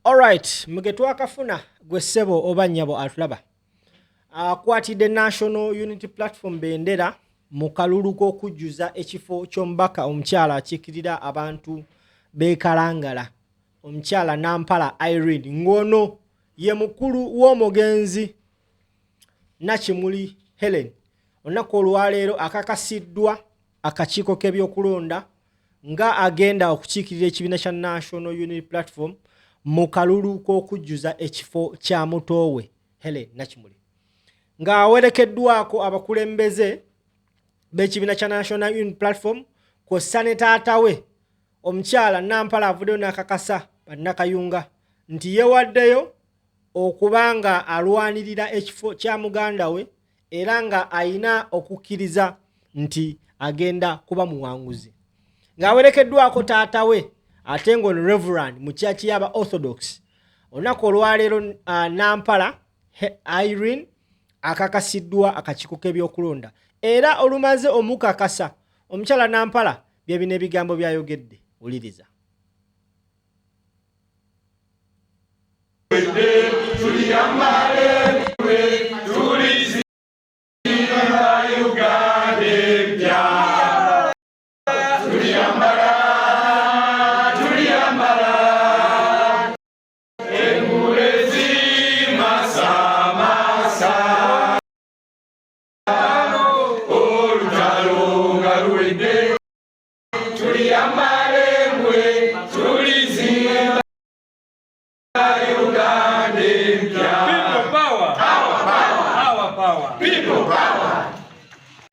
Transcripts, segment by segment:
Alright, mugetu akafuna gwe ssebo oba nnyabo atulaba. Akwatidde National Unity Platform bendera mu kalulu k'okujjuza ekifo ky'omubaka omukyala akiikirira abantu b'Ekalangala. Omukyala Nampala Irene ng'ono ye mukulu w'omugenzi Nakimuli Helen. Olunaku olwaleero akakasiddwa akakiiko k'ebyokulonda nga agenda okukiikirira ekibiina kya National Unity Platform mu kalulu k'okujjuza ekifo kya mutoowe Helen Nakimuli. Ng'awerekeddwako abakulembeze b'ekibiina kya National Unity Platform kw'ossa ne taata we omukyala Nampala avuddeyo n'akakasa bannakayunga nti yeewaddeyo okuba nga alwanirira ekifo kya muganda we era nga ayina okukkiriza nti agenda kuba muwanguzi. Ng'awerekeddwako taata we ate ng'ono Reverend mu kyaki y'aba Orthodox. Olunaku olwaleero Nampala Irene akakasiddwa akakiiko k'ebyokulonda era olumaze omukakasa omukyala Nampala bye bino ebigambo by'ayogedde. Wuliriza.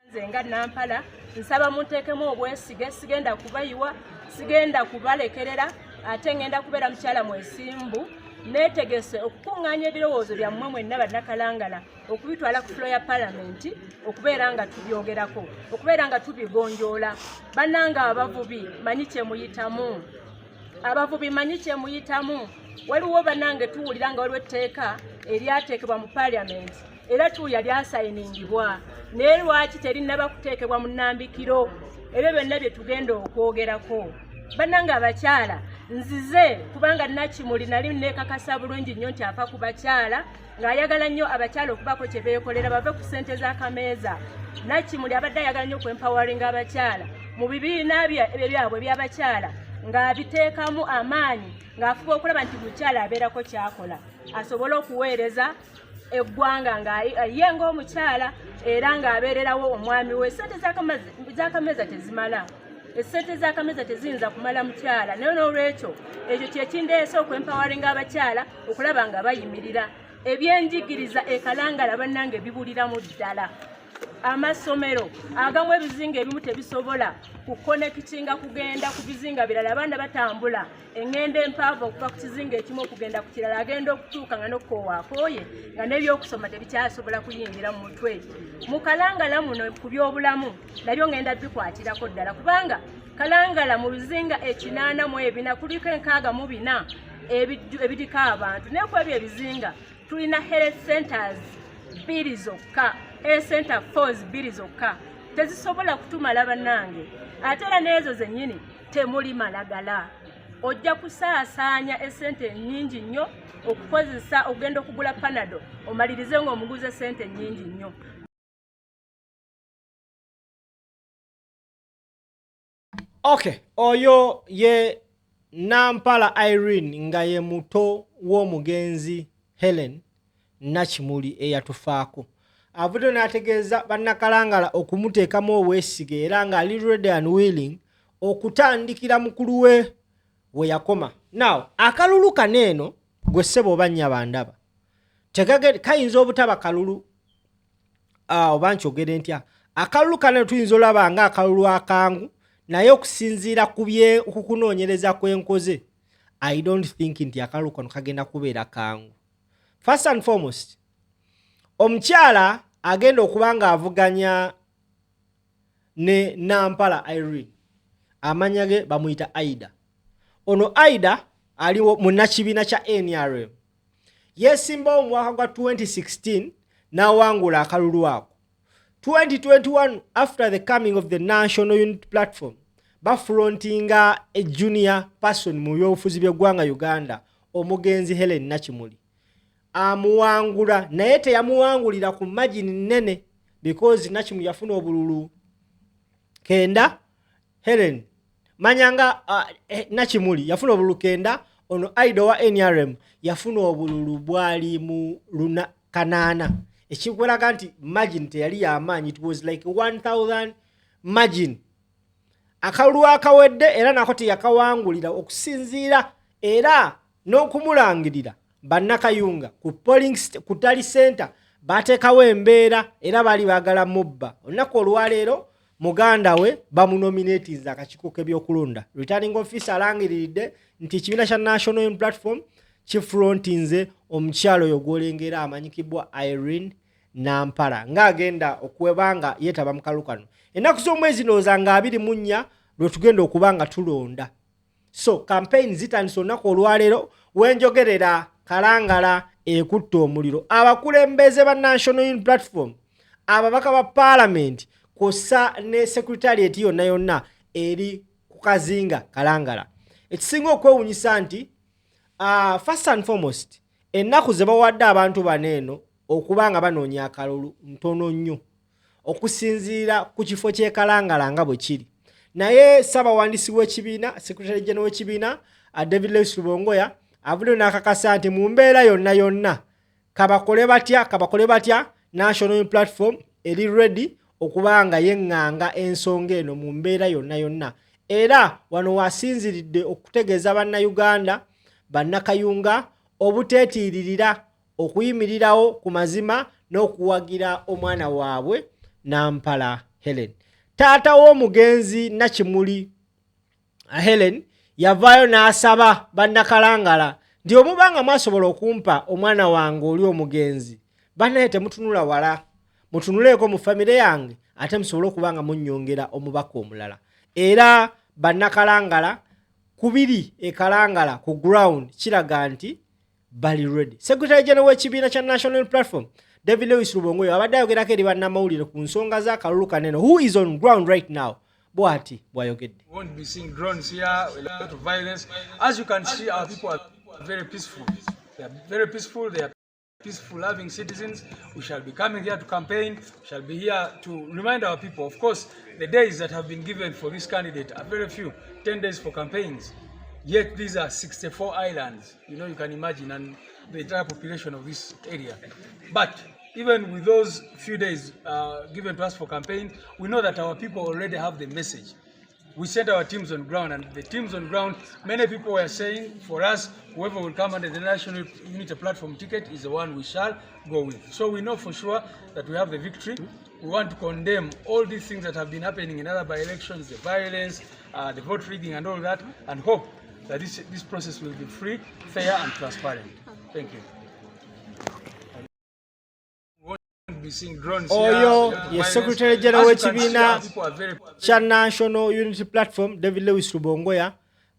Nzenga Nampala nsaba munteekemu obwesige, sigenda kubayiwa, sigenda kubalekerera, ate ngenda kubeera mukyala mwesimbu, neetegese okukuŋŋaanya ebirowoozo byammwe mwenna bannakalangala okubitwala ku flo ya palamenti okubeera nga tubyogerako, okubeera nga tubigonjoola. Bannanga abavubi manyi kye muyitamu, abavubi manyi kye muyitamu. Waliwo bannange tuwulira nga waliwo etteeka eryateekebwa mu palamenti era tuwulira lyasayiningibwa naye lwaki terinnaba kuteekebwa mu nnambikiro? Ebyo byonna bye tugenda okwogerako. Bannange abakyala, nzize kubanga Nakimuli nali neekakasa bulungi nnyo nti ava ku bakyala ng'ayagala nnyo abakyala okubaako kye beekolera bave ku ssente z'akameeza. Nakimuli abadde ayagala nnyo okwempawaringa abakyala mu bibiina byabwe by'abakyala ng'abiteekamu amaanyi ng'afuba okulaba nti mukyala abeerako kyakola asobole okuweereza eggwanga ye ng'omukyala era ng'abeererawo omwami we. Ssente z'akameeza tezimala, essente z'akameeza teziyinza kumala mukyala. Naye n'olwekyo ekyo kye kindeese okwempawaringa abakyala okulaba nga bayimirira. Ebyenjigiriza Ekalangala bannange bibuliramu ddala. Amasomero agamu ebizinga ebimu tebisobola kukonekitinga kugenda ku bizinga birala, abaana batambula engendo empaavu okuva ku kizinga ekimu okugenda ku kirala, agenda okutuuka nga nokkoowaakooye nga n'ebyokusoma tebikyasobola kuyingira mu mutwe. Mu Kalangala muno ku byobulamu nabyo ngenda bikwatirako ddala kubanga Kalangala mu bizinga 84 kuliko 64 ebiriko abantu, naye ku ebyo ebizinga tulina health centers 2 zokka, center 4 zokka, tezisobola kutumala bannange. Ate era n'ezo zennyini temuli malagala. Ojja kusaasaanya essente nnyingi nnyo okukozesa ogenda okugula panado omalirize ng'omuguza essente nnyingi nnyo. Okay, oyo ye Nampala Irene nga ye muto w'omugenzi Helen Nakimuli eyatufaako. Avuddeyo n'ategeeza bannakalangala okumuteekamu obwesige era ng'ali ready and willing okutandikira mukulu we yakoma. Now, akalulu kaneeno gwe ssebo oba nnyabo ndaba kayinza obutaba kalulu oba nkyogere ntya. Akalulu kaneeno tuyinza olaba nga akalulu akangu, naye okusinziira ku kunoonyereza kwenkoze I don't think nti akalulu kano kagenda kubeera kangu. First and foremost, omukyala agenda okuba nga avuganya ne Nampala Irene, amanya ge bamuyita Aida. Ono Aida ali mu nakibiina kya NRM, yeesimbawo mu mwaka gwa 2016 n'awangula akalulu ako. 2021 after the coming of the National Unity Platform bafrontinga a junior person mu byobufuzi by'eggwanga Uganda omugenzi Helen Nakimuli amuwangula naye teyamuwangulira ku magini nnene because Nakimuli yafuna obululu 9 Helen manyanga Nakimuli yafuna obululu 9 ono Aido wa NRM yafuna obululu bwali mu luna 8 ekikweraga nti margin teyali y'amaanyi. It was like 1000 margin. Akalulu akawedde era nako teyakawangulira okusinziira era n'okumulangirira bannakayunga ku tally center bateekawo embeera era bali baagala mubba. Olunaku olwaleero muganda we bamunominatinze akakiiko k'ebyokulonda. Returning officer alangiriridde nti ekibiina kya National Unity Platform kifrontinze omukyalo oyo gw'olengera amanyikibwa Irene Nampala ng'agenda okwebanga yeetaba mu kalulu kano. Ennaku z'omwezi ndowooza nga 24 lwe tugenda okuba nga tulonda. So campaign zitandise olunaku olwaleero wenjogerera Kalangala ekutte omuliro. Abakulembeze ba National Unity Platform, ababaka ba Parliament kosa ne secretariat yonna eri ku kazinga Kalangala. Ekisinga okwewunyisa nti first and foremost ennaku ze bawadde abantu baneeno okuba nga banoonya akalulu ntono nnyo okusinziira ku kifo ky'e Kalangala nga bwe kiri. Naye Ssaabawandiisi w'ekibiina Secretary General w'ekibiina David Lewis Rubongoya avuddeyo n'akakasa nti mu mbeera yonna kabakole batya National Unity Platform eri ready okuba nga yeŋŋanga ensonga eno mu mbeera yonna. Era wano wasinziridde okutegeeza bannayuganda bannakayunga obuteetiiririra okuyimirirawo ku mazima n'okuwagira omwana waabwe Nampala Helen. Taata w'omugenzi Nakimuli Helen yavaayo n'asaba bannakalangala nti omubanga mwasobola okumpa omwana wange oli omugenzi bannaye temutunula wala mutunuleeko mu famire yange ate musobole okuba nga munnyongera omubaka omulala. Era bannakalangala kubiri ekalangala ku ground kiraga nti bali ready. Secretary General w'ekibiina kya National Unity Platform David Lewis Rubongoyo abadde ayogerako eri bannamawulire ku nsonga z'akalulu kanene. Who is on ground right now? Bwati bwayogedde. We won't be seeing drones here, a lot of violence. As you can see, our people are very peaceful. They are very peaceful. They are peaceful, loving citizens. We shall be coming here to campaign. We shall be here to remind our people. Of course, the days that have been given for this candidate are very few. 10 days for campaigns. Yet these are 64 islands. You know, you can imagine, and the entire population of this area. But even with those few days given to us for campaign, we know that our people already have the message. We sent our teams on ground, and the teams on ground, many people were saying, for us, whoever will come under the National Unity Platform ticket is the one we shall go with. So we know for sure that we have the victory. We want to condemn all these things that have been happening in other by-elections, the violence, the vote rigging and all that, and hope that this process will be free, fair and transparent. Thank you. Oyo ye Secretary General w'ekibiina kya National Unity Platform David Lewis Rubongoya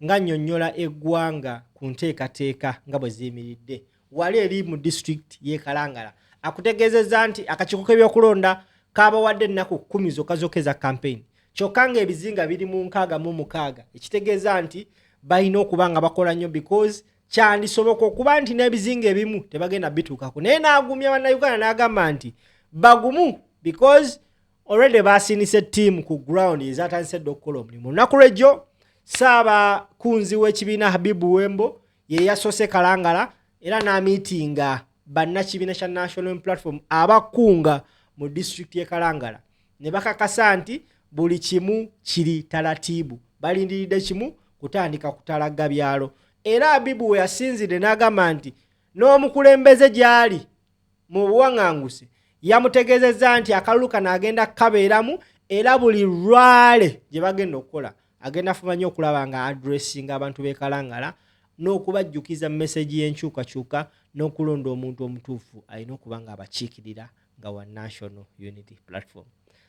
nga nnyonnyola eggwanga ku nteekateeka nga bwe ziyimiridde wali eri mu district y'e Kalangala. Akutegeezezza nti akakiiko k'ebyokulonda kaabawadde ennaku 10 zokka zokeza campaign. Kyokka ng'ebizinga biri mu 66 ekitegeeza nti balina okuba nga bakola nnyo because kyandisoboka okuba nti n'ebizinga ebimu tebagenda bituukako. Naye n'agumya bannayuganda n'agamba nti bagumu because already basinise team ku ground ezatandise okukola omulimu. Olunaku lw'ejjo Ssaabakunzi w'ekibiina Habibu Wembo ye yasose Kalangala era n'amiitinga bannakibiina kya National Unity Platform abakunga mu district y'e Kalangala ne bakakasa nti buli kimu kiri talatiibu. Balindiridde kimu kutandika kutalaga byalo. Era Habibu we yasinzidde n'agamba nti n'omukulembeze gy'ali mu buwaŋŋanguse yamutegeezezza nti akalulu kano agenda kabeeramu era buli lwale gye bagenda okukola agenda fuba nnyo okulaba nga addressinga abantu b'e Kalangala n'okubajjukiza message y'enkyukakyuka n'okulonda omuntu omutuufu alina okuba nga abakiikirira nga wa National Unity Platform.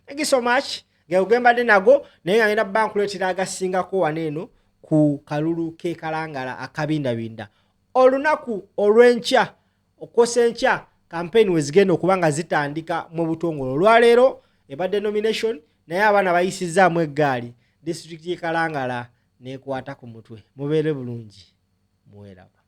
Thank you so much. Ng'ogembadde nago naye nga ngenda bba nkuleetera agasingako waneeno ku kalulu k'e Kalangala akabindabinda. Olunaku olw'enkya okwosa enkya campaign we zigenda okuba nga zitandika mu butongole. Olwaleero ebadde nomination naye abaana bayisizzaamu eggaali district y'e Kalangala n'ekwata ku mutwe. Mubeere bulungi muweeraba.